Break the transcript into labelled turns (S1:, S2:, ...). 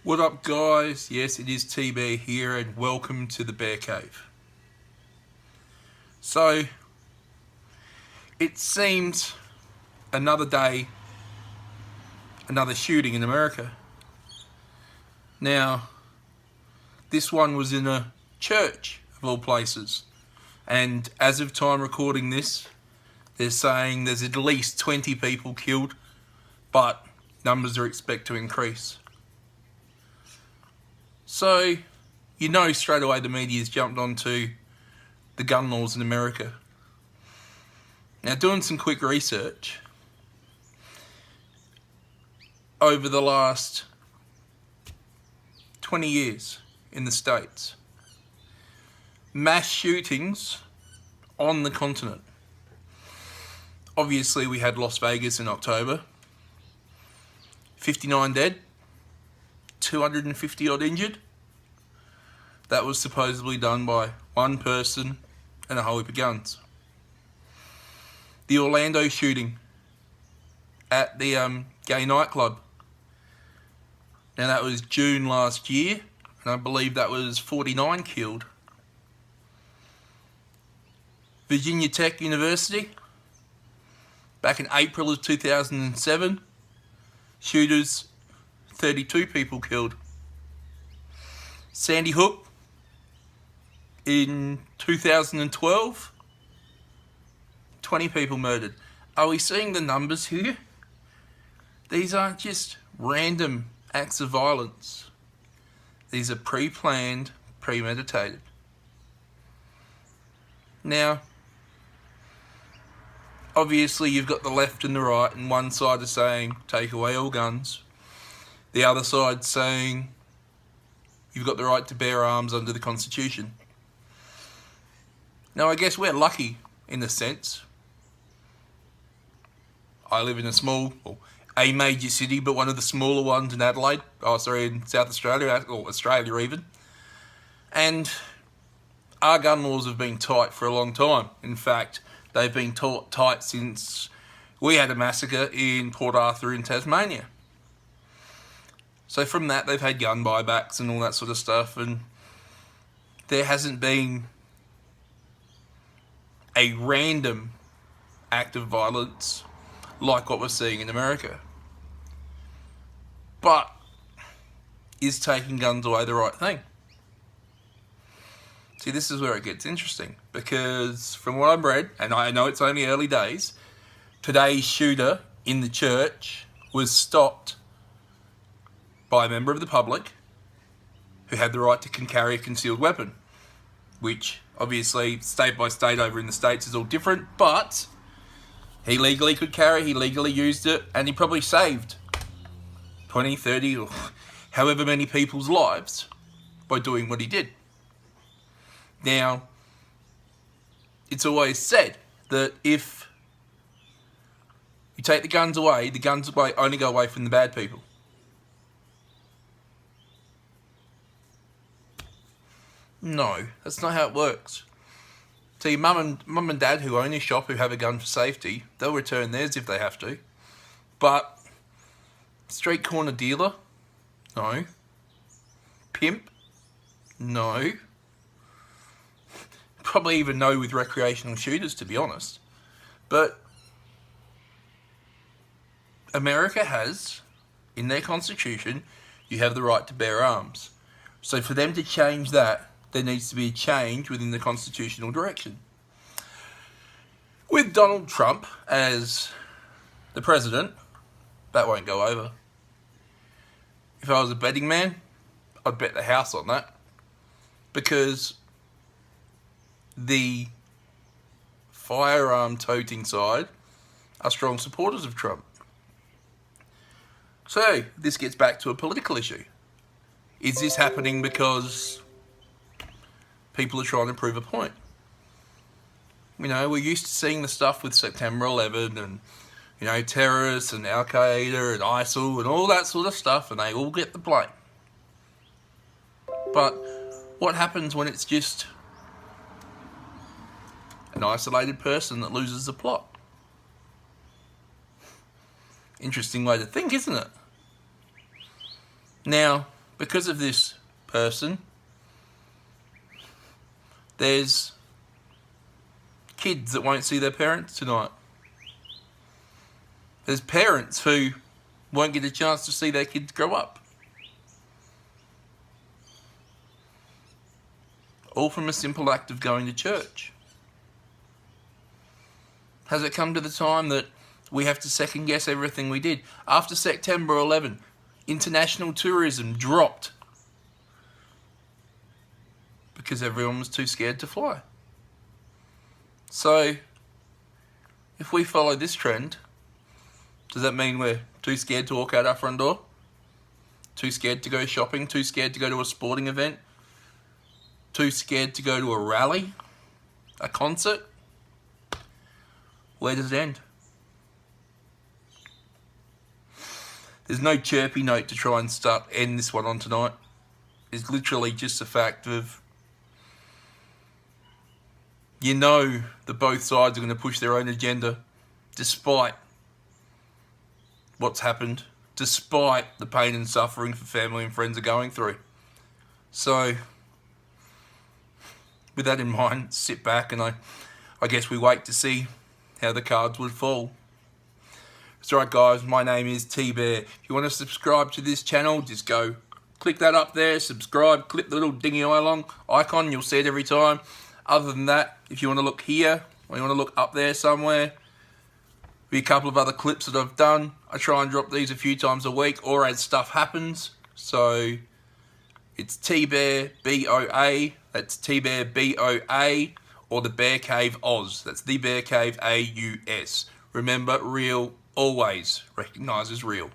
S1: What up, guys? Yes, it is TB here, and welcome to the Bear Cave. So, it seems another day, another shooting in America. Now, this one was in a church, of all places. And as of time recording this, they're saying there's at least 20 people killed, but numbers are expected to increase. So, you know straight away the media's jumped onto the gun laws in America. Now, doing some quick research, over the last 20 years in the States, mass shootings on the continent. Obviously, we had Las Vegas in October, 59 dead, 250 odd injured. That was supposedly done by one person and a whole heap of guns. The Orlando shooting at the gay nightclub. Now that was June last year, and I believe that was 49 killed. Virginia Tech University, back in April of 2007, shooters, 32 people killed. Sandy Hook in 2012, 20 people murdered. Are we seeing the numbers here? These aren't just random acts of violence. These are pre-planned, premeditated. Now, obviously you've got the left and the right, and one side is saying take away all guns. The other side saying you've got the right to bear arms under the Constitution. Now, I guess we're lucky in a sense. I live in a major city, but one of the smaller ones in Adelaide. In South Australia, or Australia even. And our gun laws have been tight for a long time. In fact, they've been tight since we had a massacre in Port Arthur in Tasmania. So from that, they've had gun buybacks and all that sort of stuff, and there hasn't been a random act of violence like what we're seeing in America. But is taking guns away the right thing? See, this is where it gets interesting, because from what I've read, and I know it's only early days, today's shooter in the church was stopped by a member of the public who had the right to carry a concealed weapon, which obviously state by state over in the States is all different, but he legally could carry, he legally used it, and he probably saved 20, 30, or however many people's lives by doing what he did. Now, it's always said that if you take the guns away only go away from the bad people. No, that's not how it works. See, mum and dad who own a shop who have a gun for safety, they'll return theirs if they have to. But street corner dealer? No. Pimp? No. Probably even no with recreational shooters, to be honest. But America has, in their constitution, you have the right to bear arms. So for them to change that, there needs to be a change within the constitutional direction. With Donald Trump as the president, that won't go over. If I was a betting man, I'd bet the house on that. Because the firearm toting side are strong supporters of Trump. So, this gets back to a political issue. Is this happening because people are trying to prove a point? You know, we're used to seeing the stuff with September 11 and, you know, terrorists and Al-Qaeda and ISIL and all that sort of stuff, and they all get the blame. But what happens when it's just an isolated person that loses the plot? Interesting way to think, isn't it? Now, because of this person, there's kids that won't see their parents tonight. There's parents who won't get a chance to see their kids grow up. All from a simple act of going to church. Has it come to the time that we have to second guess everything we did? After September 11, international tourism dropped because everyone was too scared to fly. So, if we follow this trend, does that mean we're too scared to walk out our front door? Too scared to go shopping? Too scared to go to a sporting event? Too scared to go to a rally? A concert? Where does it end? There's no chirpy note to try and end this one on tonight. It's literally just a fact of, you know that both sides are going to push their own agenda despite what's happened, despite the pain and suffering for family and friends are going through. So, with that in mind, sit back and I guess we wait to see how the cards would fall. That's right, guys, my name is T-Bear. If you want to subscribe to this channel, just go click that up there, subscribe, click the little dingy icon, you'll see it every time. Other than that, if you want to look here, or you want to look up there somewhere, be a couple of other clips that I've done. I try and drop these a few times a week or as stuff happens. So it's T-Bear BOA, that's T-Bear BOA, or the Bear Cave Oz, that's the Bear Cave AUS. Remember, real always recognises real.